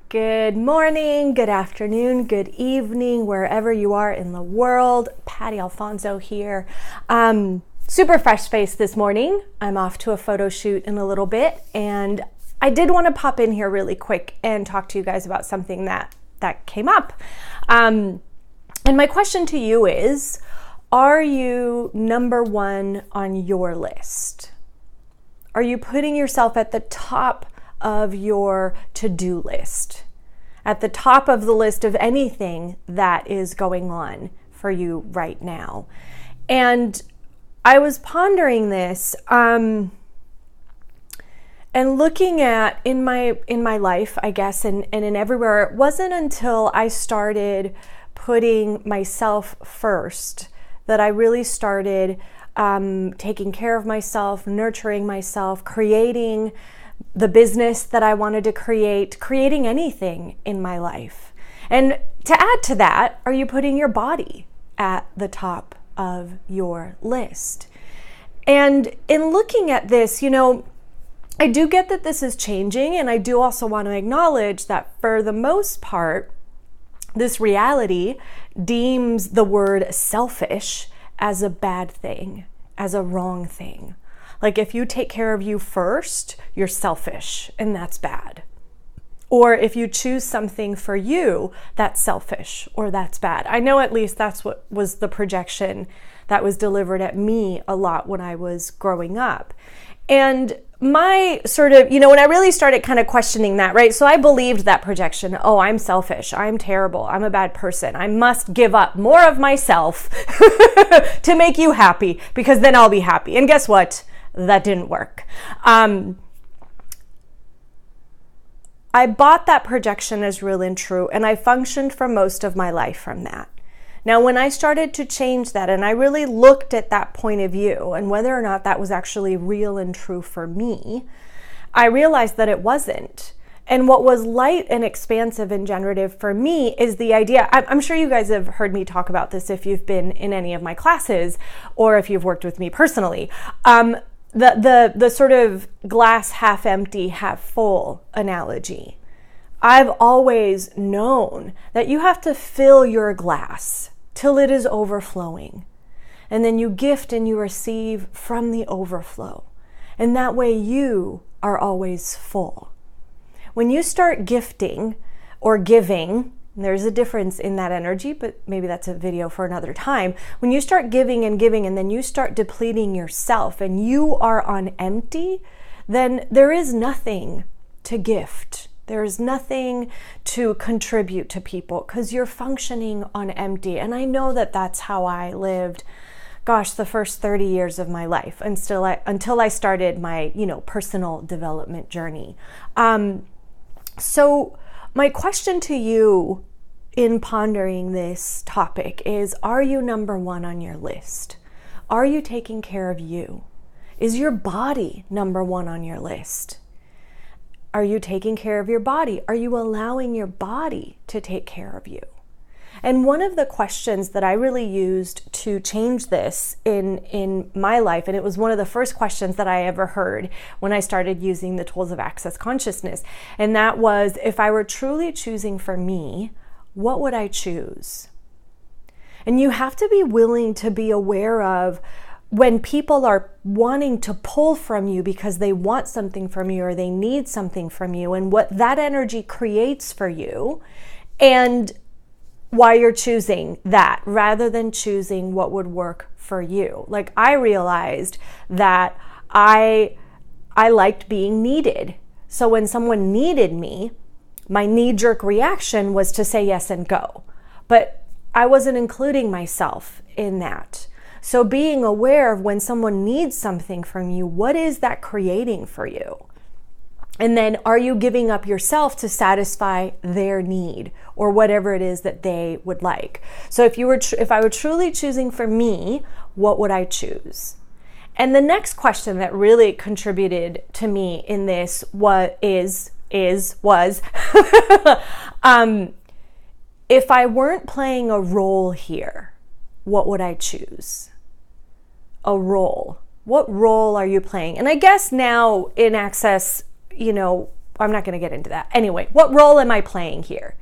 Good morning, good afternoon, good evening, wherever you are in the world. Patty Alfonso here. Super fresh face this morning. I'm off to a photo shoot in a little bit, and I did want to pop in here really quick and talk to you guys about something that came up. And my question to you is, are you number one on your list? Are you putting yourself at the top of your to-do list, at the top of the list of anything that is going on for you right now? And I was pondering this and looking at in my life, I guess, and in everywhere. It wasn't until I started putting myself first that I really started taking care of myself, nurturing myself, creating the business that I wanted to creating anything in my life. And to add to that, are you putting your body at the top of your list? And in looking at this, I do get that this is changing, and I do also want to acknowledge that for the most part, this reality deems the word selfish as a bad thing, as a wrong thing. Like if you take care of you first, you're selfish, and that's bad. Or if you choose something for you, that's selfish or that's bad. I know at least that's what was the projection that was delivered at me a lot when I was growing up. And my sort of, when I really started kind of questioning that, right? So I believed that projection. Oh, I'm selfish. I'm terrible. I'm a bad person. I must give up more of myself to make you happy, because then I'll be happy. And guess what? That didn't work. I bought that projection as real and true, and I functioned for most of my life from that. Now, when I started to change that, and I really looked at that point of view and whether or not that was actually real and true for me, I realized that it wasn't. And what was light and expansive and generative for me is the idea, I'm sure you guys have heard me talk about this if you've been in any of my classes or if you've worked with me personally. The sort of glass half empty, half full analogy. I've always known that you have to fill your glass till it is overflowing. And then you gift and you receive from the overflow. And that way you are always full. When you start gifting or giving, there's a difference in that energy, but maybe that's a video for another time. When you start giving and then you start depleting yourself and you are on empty, then there is nothing to gift. There is nothing to contribute to people because you're functioning on empty. And I know that that's how I lived, the first 30 years of my life until I started my, personal development journey. So my question to you in pondering this topic is, are you number one on your list? Are you taking care of you? Is your body number one on your list? Are you taking care of your body? Are you allowing your body to take care of you? And one of the questions that I really used to change this in my life, and it was one of the first questions that I ever heard when I started using the tools of Access Consciousness, and that was, if I were truly choosing for me, what would I choose? And you have to be willing to be aware of when people are wanting to pull from you because they want something from you or they need something from you, and what that energy creates for you, and why you're choosing that rather than choosing what would work for you. Like, I realized that I liked being needed. So when someone needed me, my knee-jerk reaction was to say yes and go. But I wasn't including myself in that. So being aware of when someone needs something from you, what is that creating for you? And then are you giving up yourself to satisfy their need or whatever it is that they would like? So if I were truly choosing for me, what would I choose? And the next question that really contributed to me in this was if I weren't playing a role here, what would I choose? A role. What role are you playing? And I guess now in Access, I'm not going to get into that. Anyway, what role am I playing here?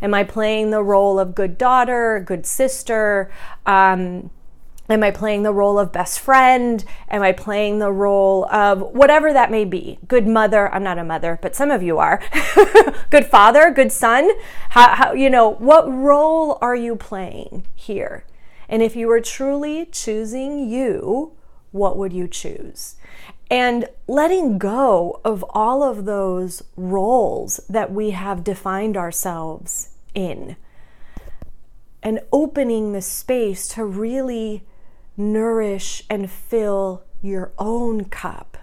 Am I playing the role of good daughter, good sister? Am I playing the role of best friend? Am I playing the role of whatever that may be? Good mother. I'm not a mother, but some of you are. Good father, good son. What role are you playing here? And if you were truly choosing you, what would you choose? And letting go of all of those roles that we have defined ourselves in, and opening the space to really nourish and fill your own cup,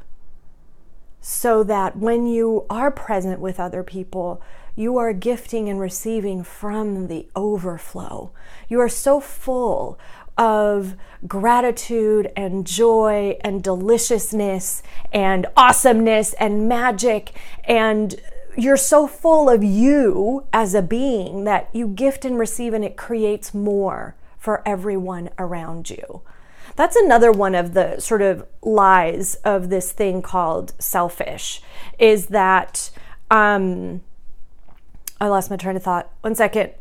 so that when you are present with other people, you are gifting and receiving from the overflow. You are so full of gratitude and joy and deliciousness and awesomeness and magic, and you're so full of you as a being that you gift and receive, and it creates more for everyone around you. That's another one of the sort of lies of this thing called selfish, is that, I lost my train of thought. One second.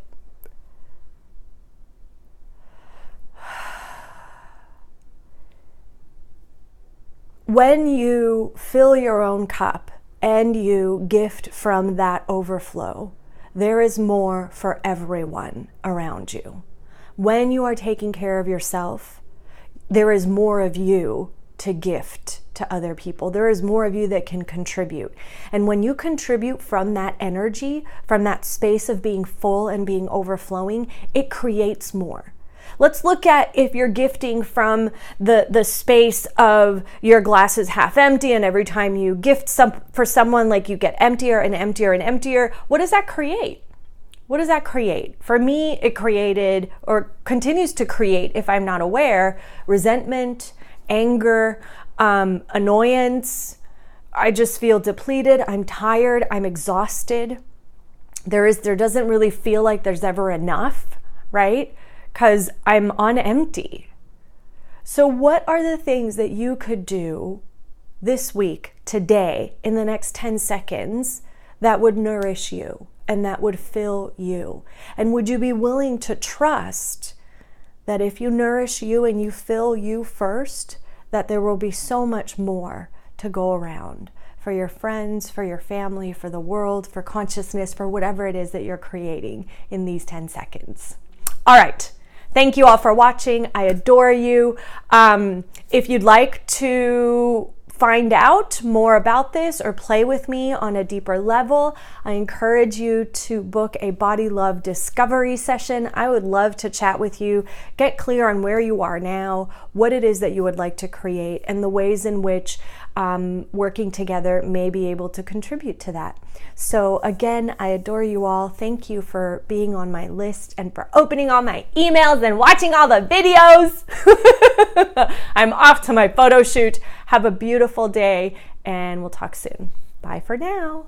When you fill your own cup and you gift from that overflow, there is more for everyone around you. When you are taking care of yourself, there is more of you to gift to other people. There is more of you that can contribute. And when you contribute from that energy, from that space of being full and being overflowing, it creates more. Let's look at if you're gifting from the space of your glass is half empty, and every time you gift for someone, like you get emptier and emptier and emptier. What does that create? What does that create? For me, it created, or continues to create, if I'm not aware, resentment, anger, annoyance. I just feel depleted. I'm tired. I'm exhausted. There doesn't really feel like there's ever enough, right? Because I'm on empty. So what are the things that you could do this week, today, in the next 10 seconds that would nourish you and that would fill you? And would you be willing to trust that if you nourish you and you fill you first, that there will be so much more to go around for your friends, for your family, for the world, for consciousness, for whatever it is that you're creating in these 10 seconds. All right. Thank you all for watching. I adore you. If you'd like to find out more about this or play with me on a deeper level, I encourage you to book a Body Love Discovery session. I would love to chat with you, get clear on where you are now, what it is that you would like to create, and the ways in which working together may be able to contribute to that. So again, I adore you all. Thank you for being on my list and for opening all my emails and watching all the videos. I'm off to my photo shoot. Have a beautiful day, and we'll talk soon. Bye for now.